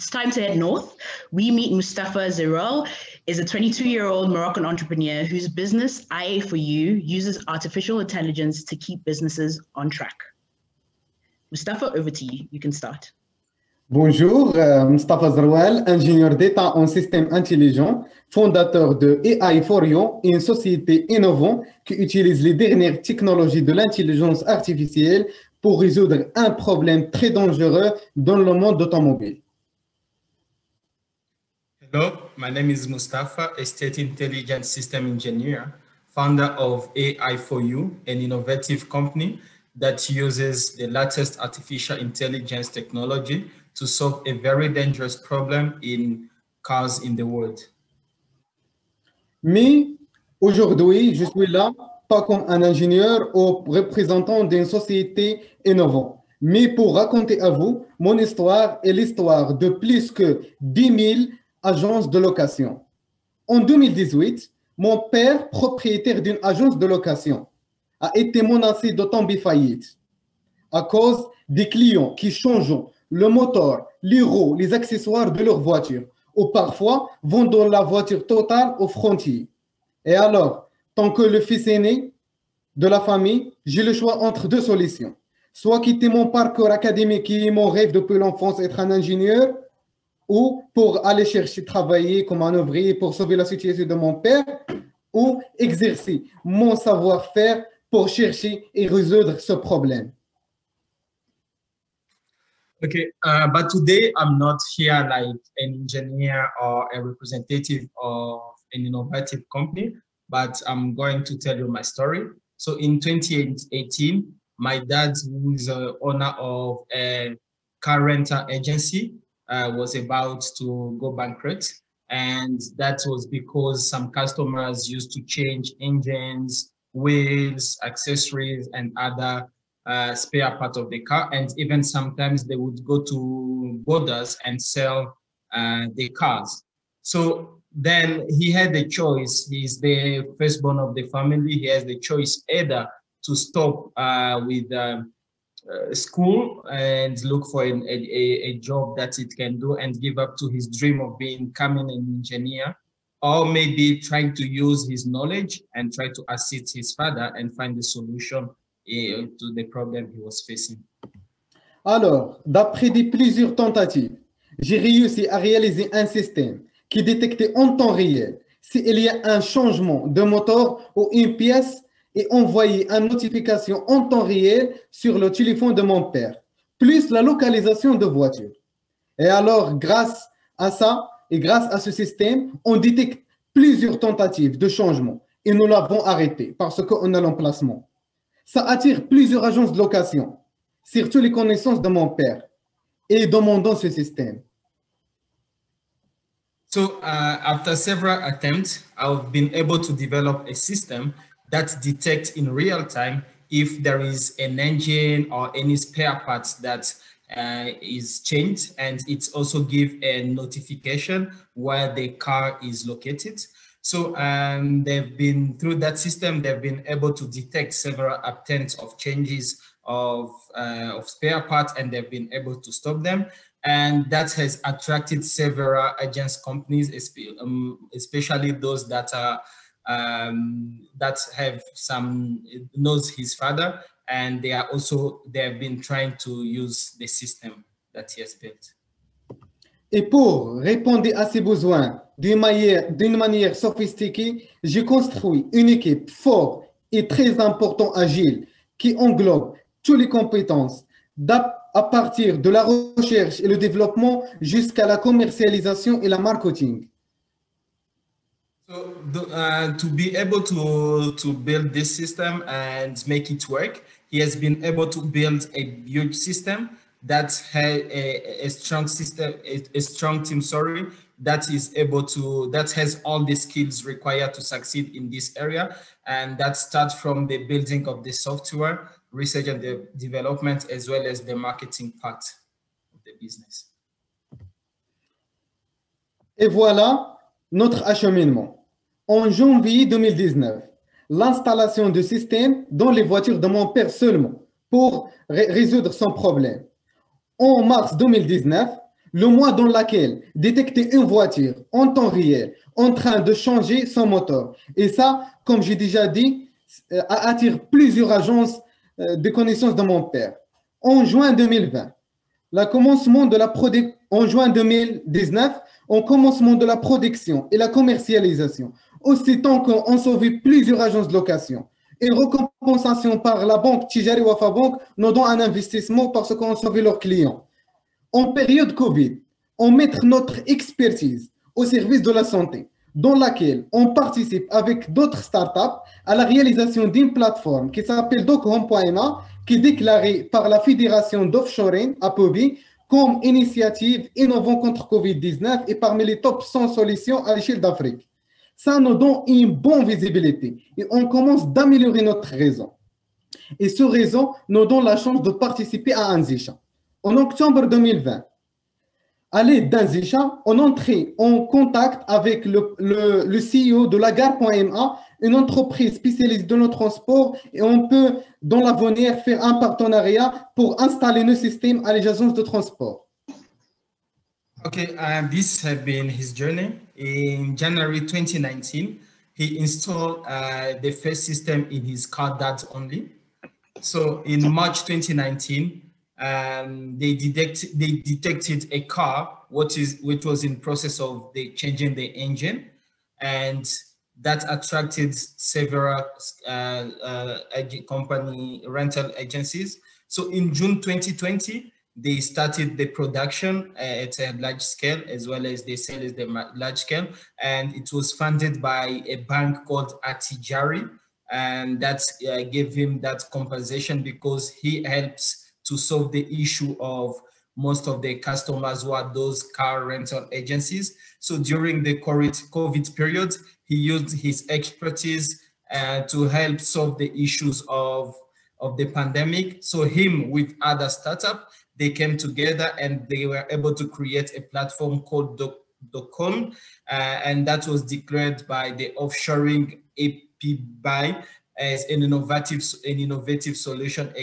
It's time to head north. We meet Mustafa Zerel, is a 22-year-old Moroccan entrepreneur whose business, IA4U, uses artificial intelligence to keep businesses on track. Mustafa, over to you. You can start. Bonjour, Mustafa Zerel, ingénieur d'État en système intelligent, fondateur de AI4U, une société innovante qui utilise les dernières technologies de l'intelligence artificielle pour résoudre un problème très dangereux dans le monde automobile. Hello, my name is Mustafa, a state intelligence system engineer, founder of AI4U, an innovative company that uses the latest artificial intelligence technology to solve a very dangerous problem in cars in the world. Mais aujourd'hui, je suis là pas comme un ingénieur ou représentant d'une société innovante, mais pour raconter à vous mon histoire et l'histoire de plus que 10 000 agences de location. En 2018, mon père, propriétaire d'une agence de location, a été menacé de tomber faillite à cause des clients qui changent le moteur, les roues, les accessoires de leur voiture, ou parfois vendent la voiture totale aux frontières. Et alors, tant que le fils aîné de la famille, j'ai le choix entre deux solutions. Soit quitter mon parcours académique qui est mon rêve depuis l'enfance, être un ingénieur, ou pour aller chercher travailler comme un ouvrier pour sauver la situation de mon père, ou exercer mon savoir-faire pour chercher et résoudre ce problème. Okay, but today I'm not here like an engineer or a representative of an innovative company, but I'm going to tell you my story. So in 2018, my dad, who is the owner of a car rental agency, was about to go bankrupt. And that was because some customers used to change engines, wheels, accessories, and other spare part of the car. And even sometimes they would go to borders and sell the cars. So then he had the choice. He's the firstborn of the family. He has the choice either to stop with school and look for a job that it can do and give up to his dream of becoming an engineer, or maybe trying to use his knowledge and try to assist his father and find the solution to the problem he was facing. Alors, d'après plusieurs tentatives, j'ai réussi à réaliser un système qui détectait en temps réel s'il y a un changement de moteur ou une pièce et envoyait une notification en temps réel sur le téléphone de mon père, plus la localisation de voiture. Et alors, grâce à ça et grâce à ce système, on détecte plusieurs tentatives de changement et nous l'avons arrêté parce qu'on a l'emplacement. Ça attire plusieurs agences de location, surtout les connaissances de mon père, et demandons ce système. So after several attempts, I've been able to develop a system that detects in real time if there is an engine or any spare parts that is changed, and it's also give a notification where the car is located. So they've been, through that system, they've been able to detect several attempts of changes of spare parts, and they've been able to stop them. And that has attracted several agents companies, especially those that are that have some knows his father, and they have been trying to use the system that he has built. Et pour répondre à ces besoins d'une manière sophistiquée, j'ai construit une équipe forte et très importante agile qui englobe toutes les compétences à partir de la recherche et le développement jusqu'à la commercialisation et la marketing. So to be able to build this system and make it work, he has been able to build a huge system that has a strong system, a strong team, sorry, that has all the skills required to succeed in this area. And that starts from the building of the software, research and the development, as well as the marketing part of the business. Et voilà notre acheminement. En janvier 2019, l'installation de système dans les voitures de mon père seulement pour résoudre son problème. En mars 2019, le mois dans lequel détecter une voiture en temps réel en train de changer son moteur. Et ça, comme j'ai déjà dit, attire plusieurs agences de connaissances de mon père. En juin 2020, en juin 2019, au commencement de la production et la commercialisation, aussitôt qu'on sauvé plusieurs agences de location. Une récompensation par la banque Tijari Wafa Bank nous donne un investissement parce qu'on sauvé leurs clients. En période Covid, on met notre expertise au service de la santé, dans laquelle on participe avec d'autres startups à la réalisation d'une plateforme qui s'appelle DocHome.ma, qui est déclarée par la Fédération d'Offshoring à Pobi comme initiative innovante contre Covid-19 et parmi les top 100 solutions à l'échelle d'Afrique. Ça nous donne une bonne visibilité et on commence d'améliorer notre réseau. Et ce réseau nous donne la chance de participer à Anzisha. En octobre 2020, à l'aide d'Anzisha, on entrait en contact avec le CEO de Lagar.ma, une entreprise spécialisée dans le transport, et on peut, dans l'avenir, faire un partenariat pour installer nos systèmes à les agences de transport. Okay, this has been his journey. In January 2019, he installed the first system in his car that only. So in March 2019, they detected a car which was in process of changing the engine, and that attracted several company rental agencies. So in June 2020, they started the production at a large scale, as well as they sell at the large scale, and it was funded by a bank called Atijari, and that gave him that compensation because he helps to solve the issue of most of the customers who are those car rental agencies. So during the COVID period, he used his expertise to help solve the issues of the pandemic. So him with other startups, they came together and they were able to create a platform called DocHome, and that was declared by the Offshoring API as an innovative solution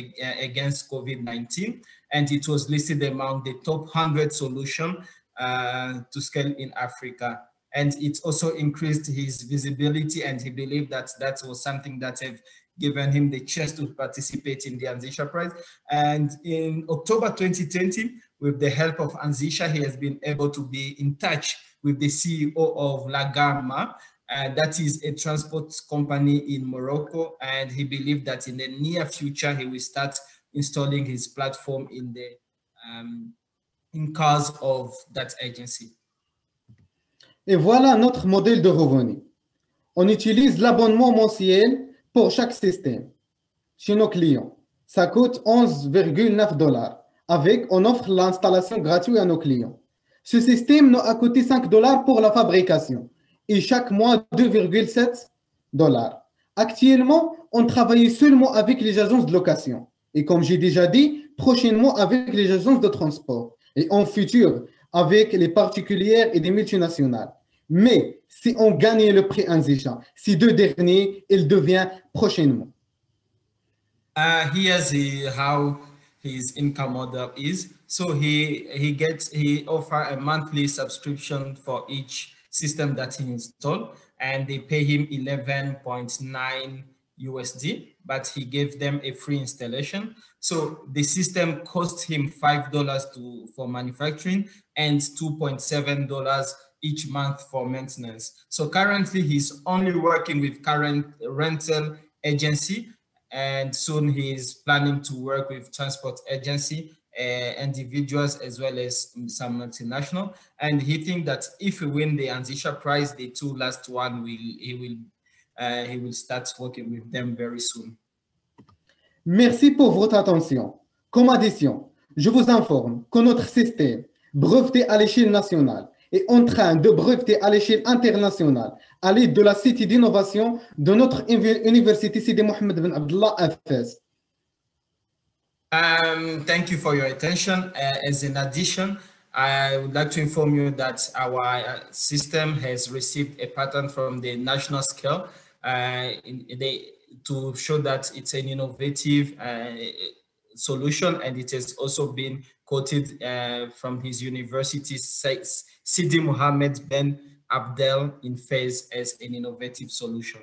against COVID-19, and it was listed among the top 100 solutions to scale in Africa. And it also increased his visibility, and he believed that that was something that have given him the chance to participate in the Anzisha Prize. And in October 2020, with the help of Anzisha, he has been able to be in touch with the CEO of Lagarma, that is a transport company in Morocco, and he believed that in the near future he will start installing his platform in the in cars of that agency. Et voilà notre modèle de revenu. On utilise l'abonnement mensuel pour chaque système chez nos clients. Ça coûte 11,9 $. Avec, on offre l'installation gratuite à nos clients. Ce système nous a coûté 5 $ pour la fabrication et chaque mois 2,7 $. Actuellement, on travaille seulement avec les agences de location. Et comme j'ai déjà dit, prochainement avec les agences de transport. Et en futur, avec les particulières et des multinationales. Mais si on gagne le prix Anzisha, ces deux derniers, il devient prochainement. Here's how his income model is. So he offer a monthly subscription for each system that he installed, and they pay him 11.9 USD, but he gave them a free installation. So the system cost him $5 for manufacturing and $2.7 each month for maintenance. So currently he's only working with current rental agency, and soon he's planning to work with transport agency, individuals, as well as some multinational. And he thinks that if we win the Anzisha Prize, the two last one, he will start working with them very soon. Merci pour votre attention. Comme addition, je vous informe que notre système, breveté à l'échelle nationale, est en train de breveter à l'échelle internationale à l'aide de la Cité d'innovation de notre université Sidi Mohammed Ben Abdullah à Fès. Thank you for your attention. As an addition, I would like to inform you that our system has received a patent from the national scale to show that it's an innovative solution, and it has also been quoted from his university, Sidi Mohammed Ben Abdel in Fez as an innovative solution.